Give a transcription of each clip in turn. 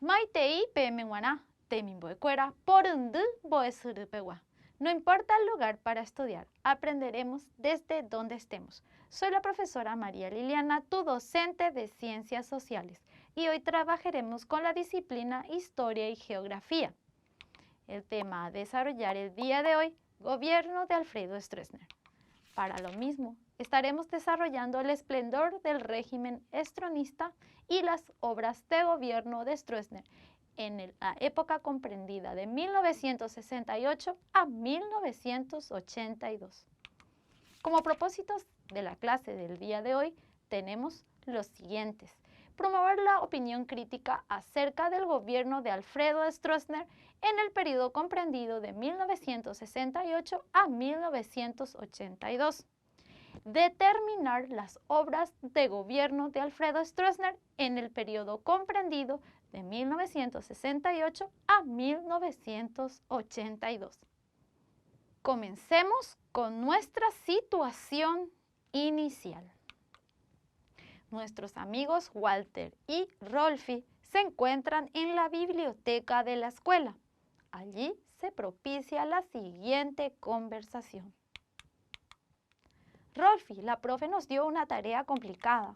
Maitei pemenguana, temimboecuera, porundu boesurupegua. No importa el lugar para estudiar, aprenderemos desde donde estemos. Soy la profesora María Liliana, tu docente de Ciencias Sociales, y hoy trabajaremos con la disciplina Historia y Geografía. El tema a desarrollar el día de hoy, Gobierno de Alfredo Stroessner. Para lo mismo, estaremos desarrollando el esplendor del régimen estronista y las obras de gobierno de Stroessner en la época comprendida de 1968 a 1982. Como propósitos de la clase del día de hoy, tenemos los siguientes. Promover la opinión crítica acerca del gobierno de Alfredo Stroessner en el periodo comprendido de 1968 a 1982. Determinar las obras de gobierno de Alfredo Stroessner en el periodo comprendido de 1968 a 1982. Comencemos con nuestra situación inicial. Nuestros amigos Walter y Rolfi se encuentran en la biblioteca de la escuela. Allí se propicia la siguiente conversación. Rolfi, la profe nos dio una tarea complicada.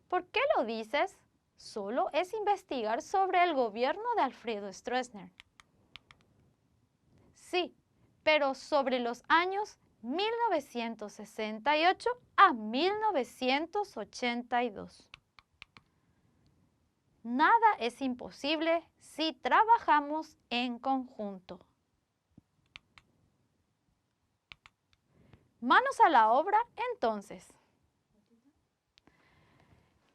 ¿Por qué lo dices? Solo es investigar sobre el gobierno de Alfredo Stroessner. Sí, pero sobre los años 1968 a 1982. Nada es imposible si trabajamos en conjunto. Manos a la obra, entonces.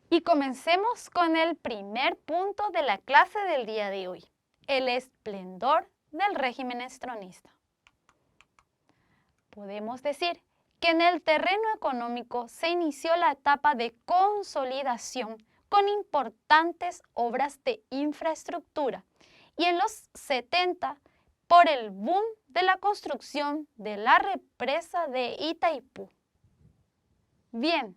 Y comencemos con el primer punto de la clase del día de hoy, el esplendor del régimen estronista. Podemos decir que en el terreno económico se inició la etapa de consolidación con importantes obras de infraestructura y en los 70 por el boom de la construcción de la represa de Itaipú. Bien,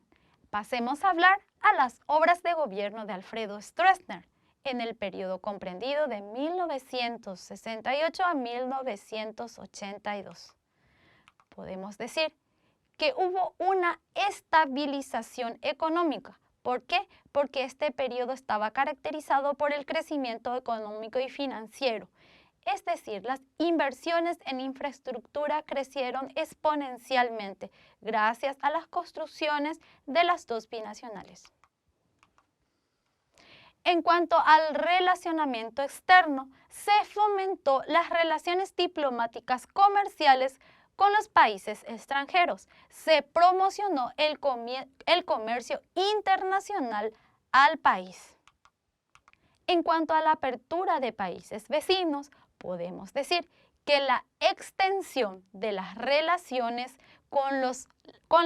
pasemos a hablar a las obras de gobierno de Alfredo Stroessner en el periodo comprendido de 1968 a 1982. Podemos decir que hubo una estabilización económica. ¿Por qué? Porque este periodo estaba caracterizado por el crecimiento económico y financiero. Es decir, las inversiones en infraestructura crecieron exponencialmente gracias a las construcciones de las dos binacionales. En cuanto al relacionamiento externo, se fomentó las relaciones diplomáticas comerciales con los países extranjeros. Se promocionó el comercio internacional al país. En cuanto a la apertura de países vecinos, podemos decir que la extensión de las relaciones con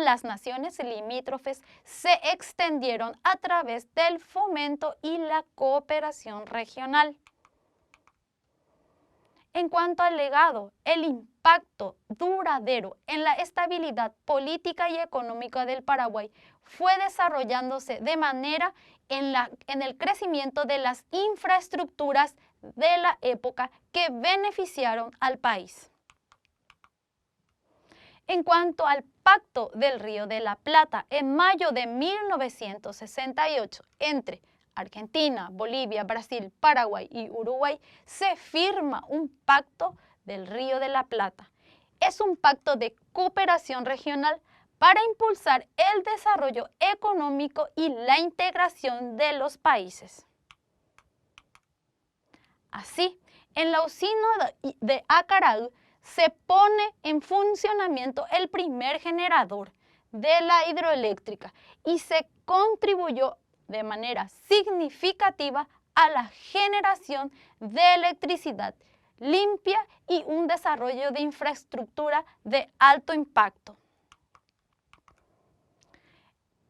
las naciones limítrofes se extendieron a través del fomento y la cooperación regional. En cuanto al legado, el impacto duradero en la estabilidad política y económica del Paraguay fue desarrollándose de manera en el crecimiento de las infraestructuras de la época que beneficiaron al país. En cuanto al Pacto del Río de la Plata, en mayo de 1968, entre Argentina, Bolivia, Brasil, Paraguay y Uruguay, se firma un Pacto del Río de la Plata. Es un pacto de cooperación regional para impulsar el desarrollo económico y la integración de los países. Así, en la usina de Acaraú se pone en funcionamiento el primer generador de la hidroeléctrica y se contribuyó de manera significativa a la generación de electricidad limpia y un desarrollo de infraestructura de alto impacto.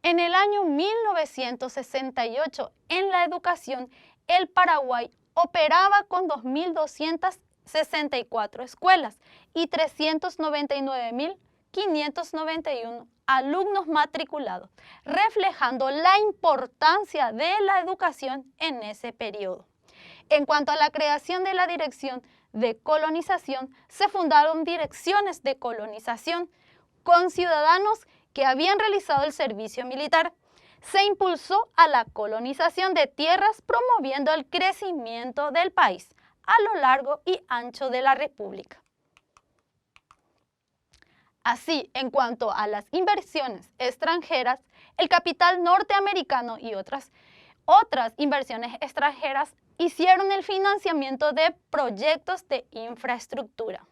En el año 1968, en la educación, el Paraguay operaba con 2.264 escuelas y 399.591 alumnos matriculados, reflejando la importancia de la educación en ese periodo. En cuanto a la creación de la Dirección de Colonización, se fundaron direcciones de colonización con ciudadanos que habían realizado el servicio militar. Se impulsó a la colonización de tierras, promoviendo el crecimiento del país a lo largo y ancho de la República. Así, en cuanto a las inversiones extranjeras, el capital norteamericano y otras inversiones extranjeras hicieron el financiamiento de proyectos de infraestructura.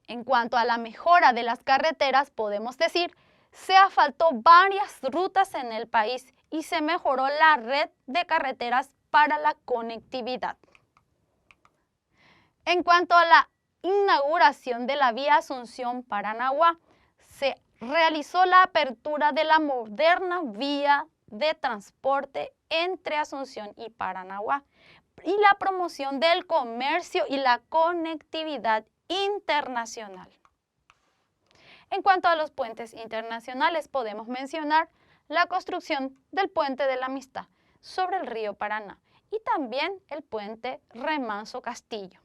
En cuanto a la mejora de las carreteras, podemos decir, se asfaltó varias rutas en el país y se mejoró la red de carreteras para la conectividad. En cuanto a la inauguración de la vía Asunción-Paranaguá, se realizó la apertura de la moderna vía de transporte entre Asunción y Paranaguá y la promoción del comercio y la conectividad internacional. En cuanto a los puentes internacionales, podemos mencionar la construcción del Puente de la Amistad sobre el río Paraná y también el puente Remanso Castillo.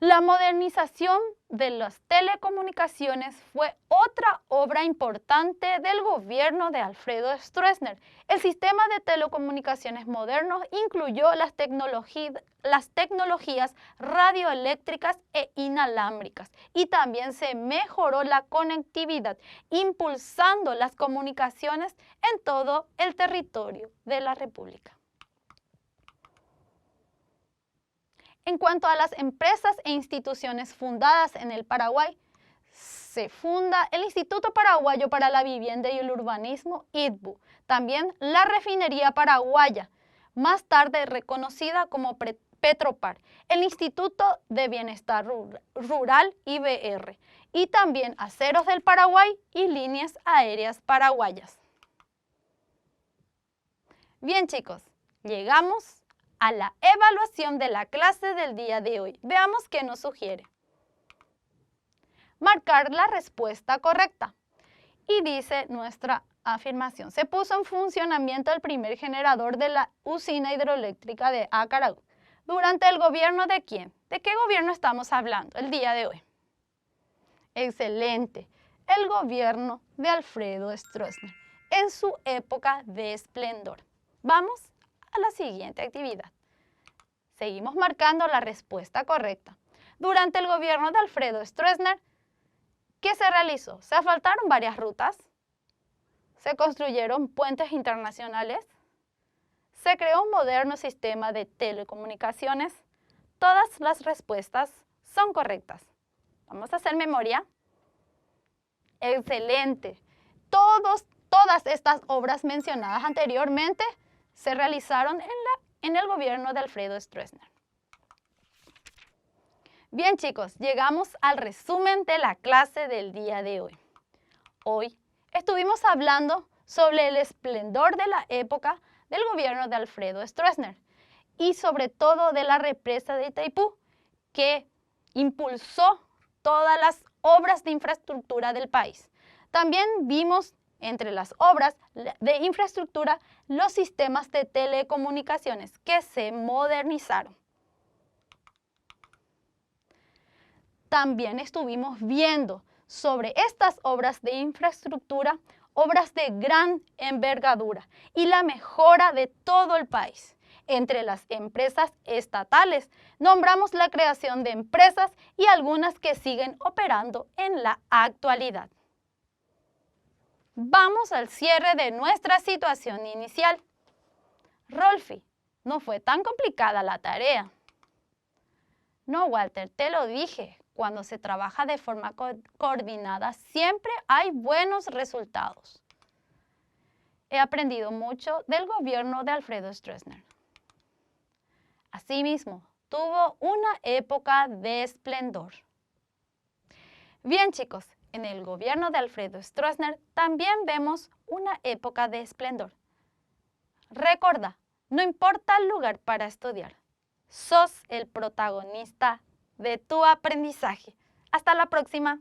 La modernización de las telecomunicaciones fue otra obra importante del gobierno de Alfredo Stroessner. El sistema de telecomunicaciones modernos incluyó las tecnologías radioeléctricas e inalámbricas y también se mejoró la conectividad, impulsando las comunicaciones en todo el territorio de la República. En cuanto a las empresas e instituciones fundadas en el Paraguay, se funda el Instituto Paraguayo para la Vivienda y el Urbanismo, ITBU, también la Refinería Paraguaya, más tarde reconocida como Petropar, el Instituto de Bienestar Rural, IBR, y también Aceros del Paraguay y Líneas Aéreas Paraguayas. Bien, chicos, llegamos a la evaluación de la clase del día de hoy. Veamos qué nos sugiere. Marcar la respuesta correcta. Y dice nuestra afirmación: se puso en funcionamiento el primer generador de la usina hidroeléctrica de Acaraú. ¿Durante el gobierno de quién? ¿De qué gobierno estamos hablando el día de hoy? Excelente. El gobierno de Alfredo Stroessner, en su época de esplendor. Vamos a la siguiente actividad. Seguimos marcando la respuesta correcta. Durante el gobierno de Alfredo Stroessner, ¿qué se realizó? Se asfaltaron varias rutas, se construyeron puentes internacionales, se creó un moderno sistema de telecomunicaciones. Todas las respuestas son correctas. Vamos a hacer memoria. Excelente. Todas estas obras mencionadas anteriormente se realizaron en el gobierno de Alfredo Stroessner. Bien, chicos, llegamos al resumen de la clase del día de hoy. Hoy estuvimos hablando sobre el esplendor de la época del gobierno de Alfredo Stroessner y sobre todo de la represa de Itaipú, que impulsó todas las obras de infraestructura del país. También vimos entre las obras de infraestructura los sistemas de telecomunicaciones que se modernizaron. También estuvimos viendo sobre estas obras de infraestructura, obras de gran envergadura y la mejora de todo el país. Entre las empresas estatales, nombramos la creación de empresas y algunas que siguen operando en la actualidad. Vamos al cierre de nuestra situación inicial. Rolfi, no fue tan complicada la tarea. No, Walter, te lo dije, cuando se trabaja de forma coordinada siempre hay buenos resultados. He aprendido mucho del gobierno de Alfredo Stroessner. Asimismo, tuvo una época de esplendor. Bien, chicos, en el gobierno de Alfredo Stroessner también vemos una época de esplendor. Recuerda, no importa el lugar para estudiar, sos el protagonista de tu aprendizaje. Hasta la próxima.